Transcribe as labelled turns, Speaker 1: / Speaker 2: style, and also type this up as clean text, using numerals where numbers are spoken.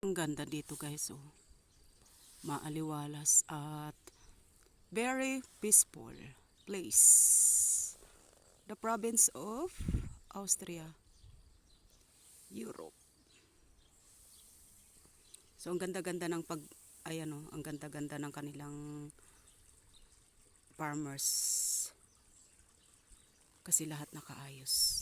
Speaker 1: Ang ganda dito guys, oh. Maaliwalas at very peaceful place. The province of Austria, Europe. So ang ganda-ganda ng ayan oh, ang ganda-ganda ng kanilang farmers. Kasi lahat nakaayos.